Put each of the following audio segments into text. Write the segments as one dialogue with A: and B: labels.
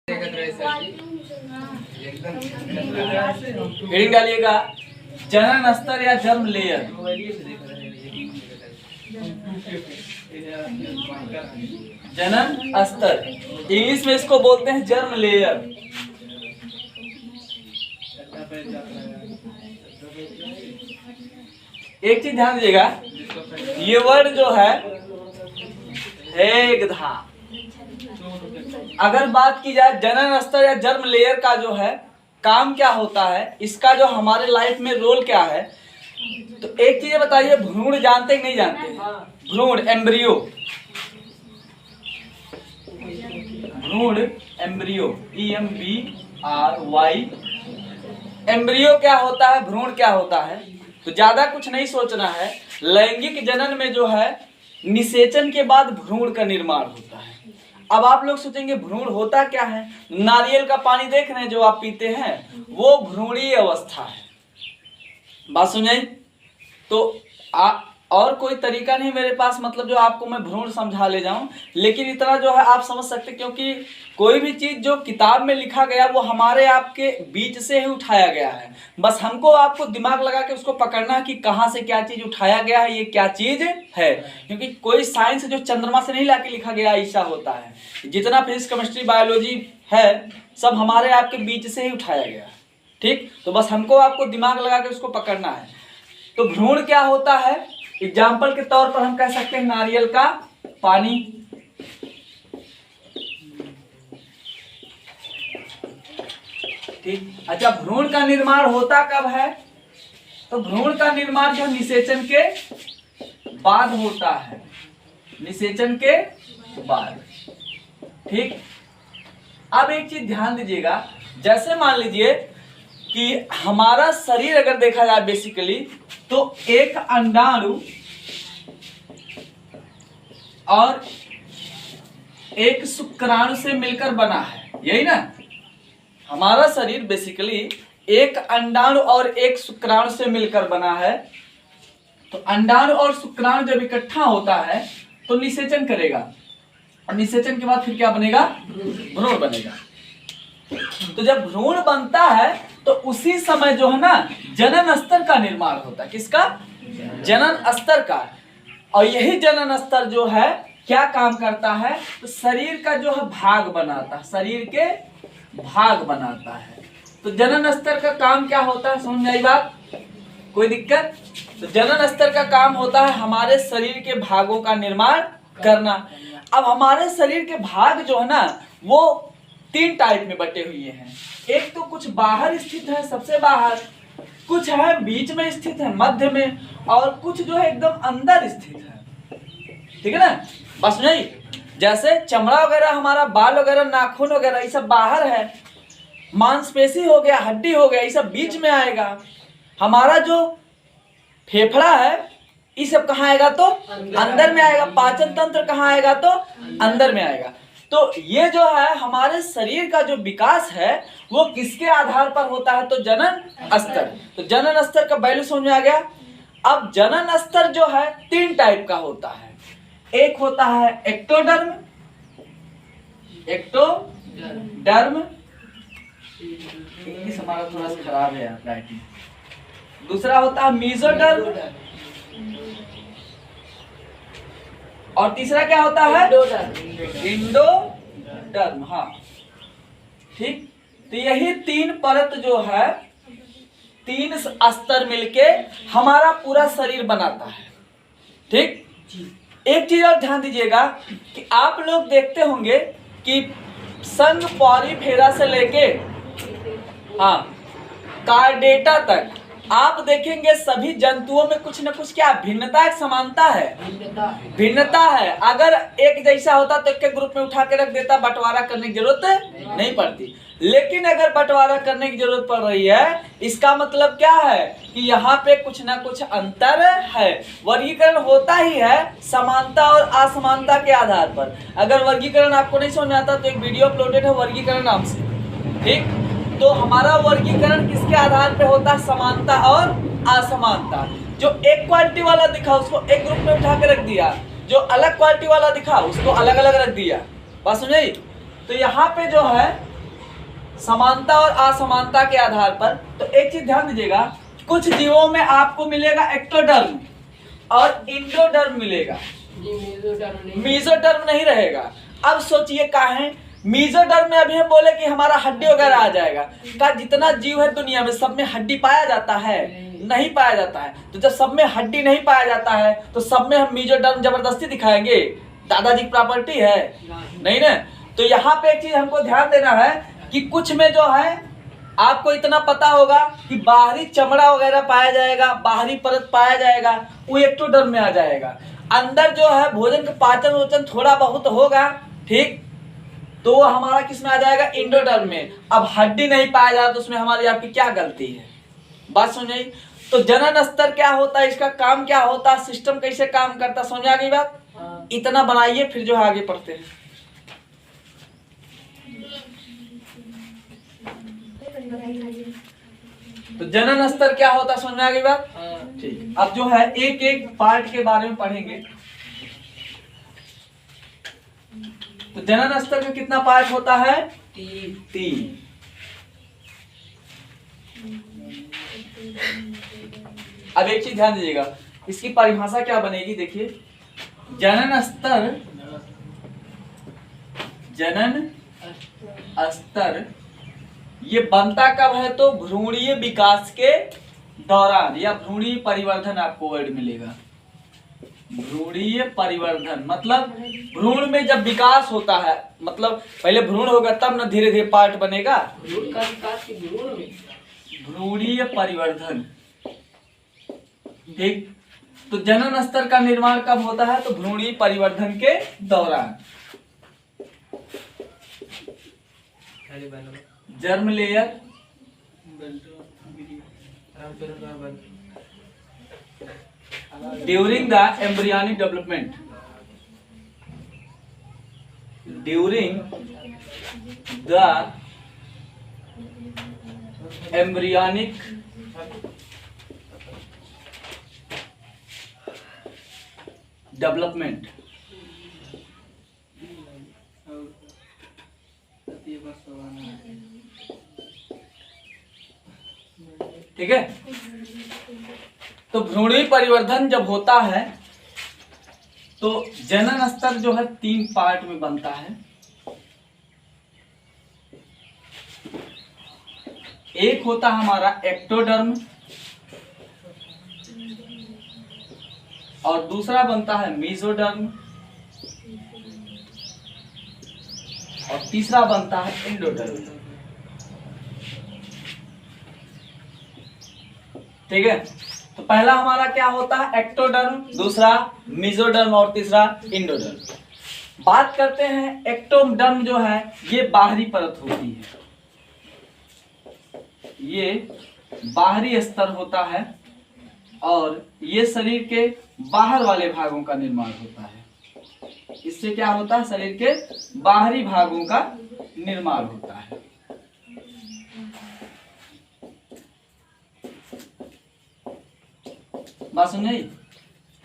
A: Heading डालिएगा जनन स्तर या जर्म लेयर। जनन स्तर इंग्लिश में इसको बोलते हैं जर्म लेयर। एक चीज ध्यान दीजिएगा, ये वर्ड जो है एकधा, अगर बात की जाए जनन स्तर या जर्म लेयर का जो है काम क्या होता है, इसका जो हमारे लाइफ में रोल क्या है, तो एक चीज बताइए, भ्रूण जानते कि नहीं जानते? भ्रूण एम्ब्रियो, भ्रूण एम्ब्रियो EMBRY, एम्ब्रियो क्या होता है, भ्रूण क्या होता है? तो ज्यादा कुछ नहीं सोचना है। लैंगिक जनन में जो है निषेचन के बाद भ्रूण का निर्माण होता है। अब आप लोग सोचेंगे भ्रूण होता क्या है? नारियल का पानी देख रहे हैं जो आप पीते हैं, वो भ्रूणीय अवस्था है। बात सुनिए, तो और कोई तरीका नहीं मेरे पास, मतलब जो आपको मैं भ्रूण समझा ले जाऊं, लेकिन इतना जो है आप समझ सकते, क्योंकि कोई भी चीज जो किताब में लिखा गया वो हमारे आपके बीच से ही उठाया गया है। बस हमको आपको दिमाग लगा के उसको पकड़ना है कि कहाँ से क्या चीज उठाया गया है, ये क्या चीज है। क्योंकि कोई साइंस जो चंद्रमा से नहीं लाके लिखा गया ऐसा होता है। जितना फिजिक्स केमिस्ट्री बायोलॉजी है सब हमारे आपके बीच से ही उठाया गया है। ठीक, तो बस हमको आपको दिमाग लगा के उसको पकड़ना है। तो भ्रूण क्या होता है, एग्जाम्पल के तौर पर हम कह सकते हैं नारियल का पानी। ठीक, अच्छा भ्रूण का निर्माण होता कब है? तो भ्रूण का निर्माण जो निषेचन के बाद होता है, निषेचन के बाद। ठीक, अब एक चीज ध्यान दीजिएगा, जैसे मान लीजिए कि हमारा शरीर अगर देखा जाए बेसिकली, तो एक अंडाणु और एक शुक्राणु से मिलकर बना है, यही ना? हमारा शरीर बेसिकली एक अंडाणु और एक शुक्राणु से मिलकर बना है। तो अंडाणु और शुक्राणु जब इकट्ठा होता है तो निषेचन करेगा, और निषेचन के बाद फिर क्या बनेगा? भ्रूण बनेगा। तो जब भ्रूण बनता है तो उसी समय जो है ना जनन स्तर का निर्माण होता है। किसका? जनन स्तर का। और यही जनन स्तर जो है क्या काम करता है? तो शरीर का जो है भाग बनाता है, शरीर के भाग बनाता है। तो जनन स्तर का काम क्या होता है, समझ आई बात? कोई दिक्कत? तो जनन स्तर का काम होता है हमारे शरीर के भागों का निर्माण करना। अब हमारे शरीर के भाग जो है ना वो 3 टाइप में बटे हुए हैं। एक तो कुछ बाहर स्थित है, सबसे बाहर, कुछ है बीच में स्थित है, मध्य में, और कुछ जो है एकदम अंदर स्थित है। ठीक है ना? बस नहीं, जैसे चमड़ा वगैरह, हमारा बाल वगैरह, नाखून वगैरह, ये सब बाहर है। मांसपेशी हो गया, हड्डी हो गया, ये सब बीच में आएगा। हमारा जो फेफड़ा है ये सब कहाँ आएगा? तो अंदर में आएगा। पाचन तंत्र कहाँ आएगा? तो अंदर में आएगा। तो ये जो है हमारे शरीर का जो विकास है वो किसके आधार पर होता है? तो जनन स्तर। तो जनन स्तर का वैल्यू समझ में आ गया। अब जनन स्तर जो है 3 टाइप का होता है। एक होता है एक्टोडर्म, एक्टोडर्म, इंग्लिश हमारा थोड़ा सा खराब है राइटिंग। दूसरा होता है मेसोडर्म, और तीसरा क्या होता है? इंडोडर्म। हाँ ठीक, तो यही 3 परत जो है, 3 स्तर मिलके हमारा पूरा शरीर बनाता है। ठीक, एक चीज और ध्यान दीजिएगा कि आप लोग देखते होंगे कि संघ पॉलीफेरा से लेके कार्डेटा तक आप देखेंगे सभी जंतुओं में कुछ न कुछ क्या भिन्नता, एक समानता है, भिन्नता है। अगर एक जैसा होता तो एक ग्रुप में उठा के रख देता, बंटवारा करने की जरूरत नहीं पड़ती। लेकिन अगर बंटवारा करने की जरूरत पड़ रही है, इसका मतलब क्या है कि यहाँ पे कुछ ना कुछ अंतर है। वर्गीकरण होता ही है समानता और असमानता के आधार पर। अगर वर्गीकरण आपको नहीं समझ आता तो एक वीडियो अपलोडेड है वर्गीकरण नाम से। ठीक, तो हमारा वर्गीकरण किसके आधार पे होता है? समानता और असमानता। जो एक क्वालिटी वाला दिखा उसको एक ग्रुप में उठा के रख दिया, जो अलग क्वालिटी वाला दिखा उसको अलग अलग रख दिया। बात समझे? तो यहाँ पे जो है समानता और असमानता के आधार पर। तो एक चीज ध्यान दीजिएगा, कुछ जीवों में आपको मिलेगा एक्टोडर्म और इंडोडर्म मिलेगा, मीजोडर्म नहीं रहेगा। अब सोचिए क्या है, मीजोडर्म में अभी हम बोले कि हमारा हड्डी वगैरह आ जाएगा। का जितना जीव है दुनिया में सब में हड्डी पाया जाता है? नहीं पाया जाता है। तो जब सब में हड्डी नहीं पाया जाता है तो सब में हम मीजोडर्म जबरदस्ती दिखाएंगे? दादाजी की प्रॉपर्टी है नहीं ना। तो यहाँ पे एक चीज हमको ध्यान देना है कि कुछ में जो है आपको इतना पता होगा कि बाहरी चमड़ा वगैरह पाया जाएगा, बाहरी परत पाया जाएगा, वो एक्टोडर्म में आ जाएगा। अंदर जो है भोजन का पाचन वोचन थोड़ा बहुत होगा, ठीक, तो वो हमारा किस में आ जाएगा? इंडोडर्म में। अब हड्डी नहीं पाया जाता तो उसमें हमारी आपकी क्या गलती है? बात समझ। तो जनन स्तर क्या होता है, इसका काम क्या होता है, सिस्टम कैसे काम करता है, समझ आ गई बात? इतना बनाइए फिर जो है आगे पढ़ते हैं। तो जनन स्तर क्या होता है, समझ में आ गई बात? ठीक। अब जो है एक एक पार्ट के बारे में पढ़ेंगे। तो जनन स्तर का कितना पार्ट होता है? 3। अब एक चीज ध्यान दीजिएगा, इसकी परिभाषा क्या बनेगी, देखिए। जनन स्तर ये बनता कब है? तो भ्रूणीय विकास के दौरान, या भ्रूणीय परिवर्धन आपको वर्ड मिलेगा। भ्रूणीय परिवर्धन मतलब भ्रूण में जब विकास होता है, मतलब पहले भ्रूण होगा तब ना धीरे धीरे पार्ट बनेगा। भ्रूणीय परिवर्धन, ठीक। तो जनन स्तर का निर्माण कब होता है? तो भ्रूणीय परिवर्धन के दौरान। Germ layer, during the embryonic development, during the embryonic development, ठीक है। तो भ्रूणीय परिवर्धन जब होता है तो जनन स्तर जो है 3 पार्ट में बनता है। एक होता हमारा एक्टोडर्म, और दूसरा बनता है मीजोडर्म, और तीसरा बनता है इंडोडर्म, ठीक है। तो पहला हमारा क्या होता है? एक्टोडर्म, दूसरा मीजोडर्म और तीसरा इंडोडर्म। बात करते हैं एक्टोडर्म जो है ये बाहरी परत होती है, ये बाहरी स्तर होता है और ये शरीर के बाहर वाले भागों का निर्माण होता है। इससे क्या होता है? शरीर के बाहरी भागों का निर्माण होता है। बात समझ। तो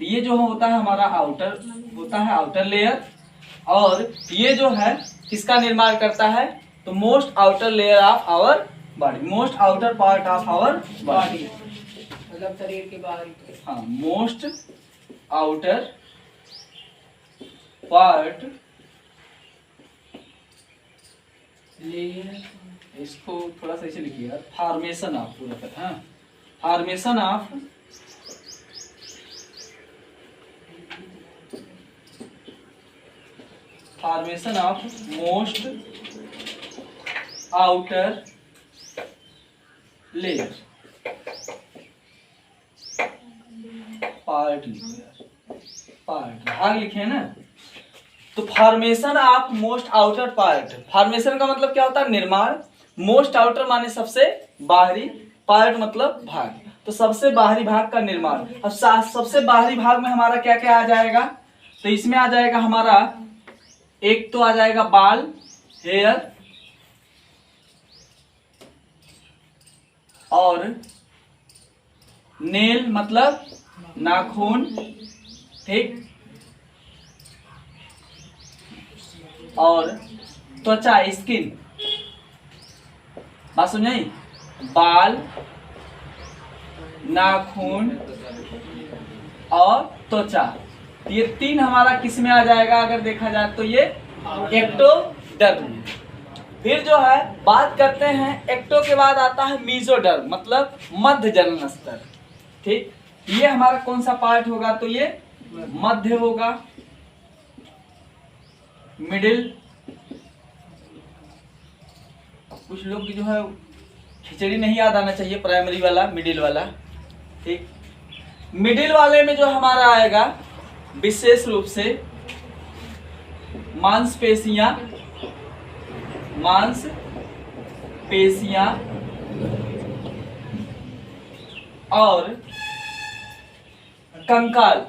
A: ये जो होता है हमारा आउटर होता है, आउटर लेयर, और ये जो है किसका निर्माण करता है? तो most outer layer of our body, most outer part of our body,
B: मतलब शरीर के बाहर।
A: हाँ, मोस्ट आउटर पार्ट लेयर, इसको थोड़ा सा ऐसे लिखिएगा, फॉर्मेशन ऑफ पूरा कर, हाँ, formation of most outer layer, part भाग लिखे हैं ना। तो formation of most outer part, formation का मतलब क्या होता है? निर्माण। मोस्ट आउटर माने सबसे बाहरी, पार्ट मतलब भाग, तो सबसे बाहरी भाग का निर्माण। अब सबसे बाहरी भाग में हमारा क्या क्या आ जाएगा? तो इसमें आ जाएगा हमारा, एक तो आ जाएगा बाल, हेयर, और नेल मतलब नाखून, ठीक, और त्वचा स्किन, बात समझाई, बाल, नाखून और त्वचा, ये तीन हमारा किस में आ जाएगा अगर देखा जाए तो ये एक्टोडर्म। फिर जो है बात करते हैं एक्टो के बाद आता है मीजोडर्म, मतलब मध्य जनन स्तर। ठीक, ये हमारा कौन सा पार्ट होगा तो ये मध्य होगा, मिडिल। कुछ लोग की जो है खिचड़ी नहीं याद आना चाहिए, प्राइमरी वाला मिडिल वाला। ठीक, मिडिल वाले में जो हमारा आएगा विशेष रूप से मांसपेशियां और कंकाल।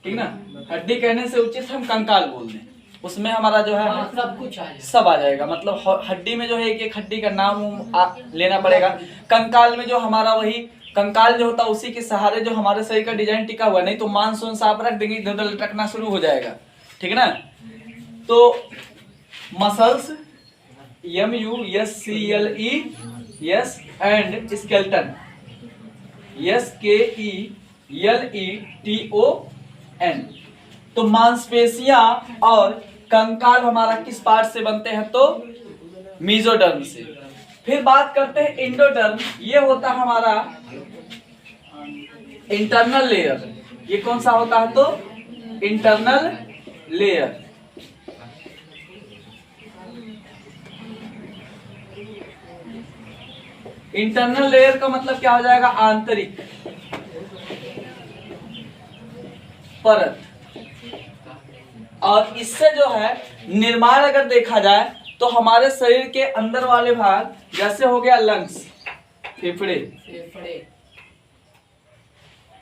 A: ठीक ना, हड्डी कहने से उचित हम कंकाल बोल दें, उसमें हमारा जो है
B: सब कुछ आ जाएगा,
A: सब आ जाएगा। मतलब हड्डी में जो है एक एक हड्डी का नाम लेना पड़ेगा। कंकाल में जो हमारा वही कंकाल जो होता है उसी के सहारे जो हमारे शरीर का डिजाइन टिका हुआ, नहीं तो मांस वांस आप रख देंगे इधर उधर लटकना शुरू हो जाएगा। ठीक है ना, तो muscles MUSCLES and skeleton SKELETON। तो मांसपेशियां और कंकाल हमारा किस पार्ट से बनते हैं तो मीजोडर्म से। फिर बात करते हैं इंडोडर्म, ये होता है हमारा इंटरनल लेयर। ये कौन सा होता है तो इंटरनल लेयर। इंटरनल लेयर का मतलब क्या हो जाएगा, आंतरिक परत। और इससे जो है निर्माण अगर देखा जाए तो हमारे शरीर के अंदर वाले भाग जैसे हो गया लंग्स, फेफड़े,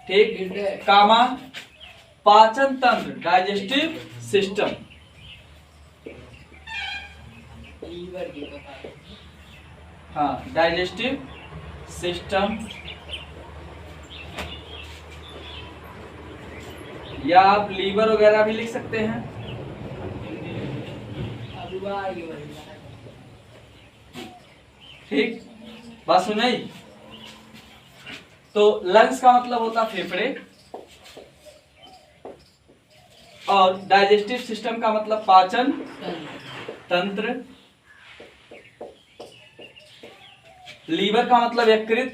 A: ठीक, कामा, पाचन तंत्र, डाइजेस्टिव सिस्टम, हाँ डाइजेस्टिव सिस्टम, या आप लीवर वगैरह भी लिख सकते हैं। ठीक, बात सुनाई। तो लंग्स का मतलब होता है फेफड़े, और डाइजेस्टिव सिस्टम का मतलब पाचन तंत्र, लीवर का मतलब यकृत,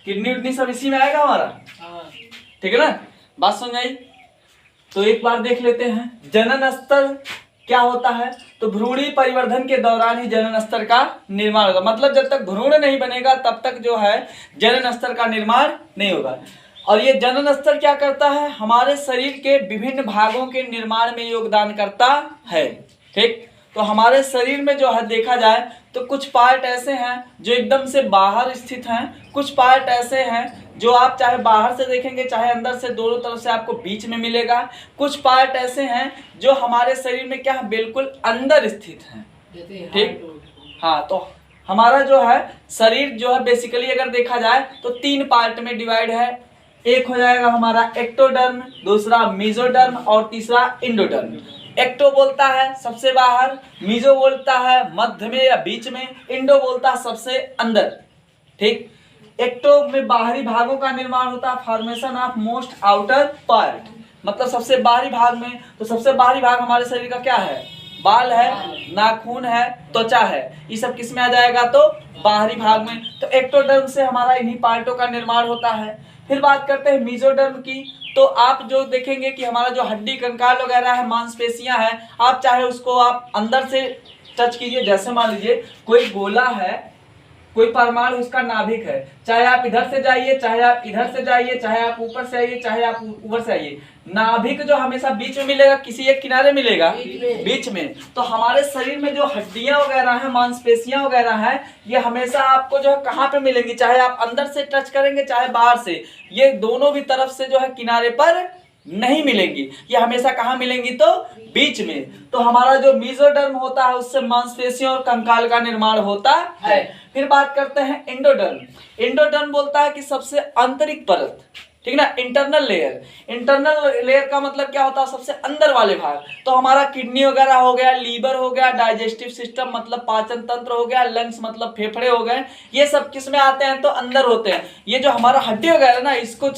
A: किडनी उडनी सब इसी में आएगा हमारा। ठीक है ना, बात सुन आई। तो एक बार देख लेते हैं जनन स्तर क्या होता है। तो भ्रूणी परिवर्धन के दौरान ही जनन स्तर का निर्माण होगा, मतलब जब तक भ्रूण नहीं बनेगा तब तक जो है जनन स्तर का निर्माण नहीं होगा। और ये जनन स्तर क्या करता है, हमारे शरीर के विभिन्न भागों के निर्माण में योगदान करता है। ठीक, तो हमारे शरीर में जो है देखा जाए तो कुछ पार्ट ऐसे हैं जो एकदम से बाहर स्थित हैं, कुछ पार्ट ऐसे हैं जो आप चाहे बाहर से देखेंगे चाहे अंदर से, दोनों तरफ से आपको बीच में मिलेगा। कुछ पार्ट ऐसे हैं जो हमारे शरीर में क्या बिल्कुल अंदर स्थित हैं। ठीक, हाँ, तो हमारा जो है शरीर जो है बेसिकली अगर देखा जाए तो 3 पार्ट में डिवाइड है। एक हो जाएगा हमारा एक्टोडर्म, दूसरा मीजोडर्म और तीसरा इंडोडर्म। एक्टो बोलता है सबसे बाहर, मीजो बोलता है मध्य में या बीच में, इंडो बोलता है सबसे अंदर। ठीक, एक्टो में बाहरी भागों का निर्माण होता है, formation of most outer part, मतलब सबसे बाहरी भाग में। तो सबसे बाहरी भाग हमारे शरीर का क्या है, बाल है, नाखून है, त्वचा है, ये सब किस में आ जाएगा तो बाहरी भाग में। तो एक्टोडर्म से हमारा इन्हीं पार्टों का निर्माण होता है। फिर बात करते हैं मीजोडर्म की। तो आप जो देखेंगे कि हमारा जो हड्डी कंकाल वगैरह है, मांसपेशियां हैं, आप चाहे उसको आप अंदर से टच कीजिए। जैसे मान लीजिए कोई गोला है, कोई परमाणु उसका नाभिक है, चाहे आप इधर से जाइए, चाहे आप इधर से जाइए, चाहे आप ऊपर से आइए, चाहे आप ऊपर से आइए, नाभिक जो हमेशा बीच में मिलेगा, किसी एक किनारे मिलेगा बीच में। तो हमारे शरीर में जो हड्डियां वगैरह हैं, मांसपेशियां वगैरह हैं, ये हमेशा आपको जो है कहाँ पे मिलेंगी, चाहे आप अंदर से टच करेंगे चाहे बाहर से, ये दोनों भी तरफ से जो है किनारे पर नहीं मिलेंगी, ये हमेशा कहाँ मिलेंगी तो बीच में। तो हमारा जो मीजोडर्म होता है उससे मांसपेशियों और कंकाल का निर्माण होता है। फिर बात करते हैं इंडोडर्म। इंडोडर्म बोलता है कि सबसे आंतरिक परत, ठीक ना। इंटरनल लेयर का मतलब क्या होता है, सबसे अंदर वाले भाग। तो हमारा किडनी वगैरह हो गया, लीवर हो गया, डाइजेस्टिव सिस्टम मतलब पाचन तंत्र हो गया, लंग्स मतलब फेफड़े हो गए, ये सब किस में आते हैं, तो अंदर होते हैं। ये जो हमारा हड्डी वगैरह ना, इसको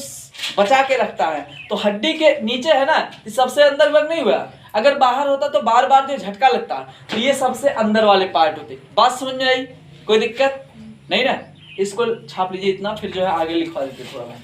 A: बचा के रखता है। तो हड्डी के नीचे है ना, सबसे अंदर वर्ग नहीं हुआ, अगर बाहर होता तो बार बार जो झटका लगता। तो ये सबसे अंदर वाले पार्ट होते। बात समझ में आई, कोई दिक्कत नहीं ना। इसको छाप लीजिए इतना, फिर जो है आगे लिखवा देते थोड़ा मैं।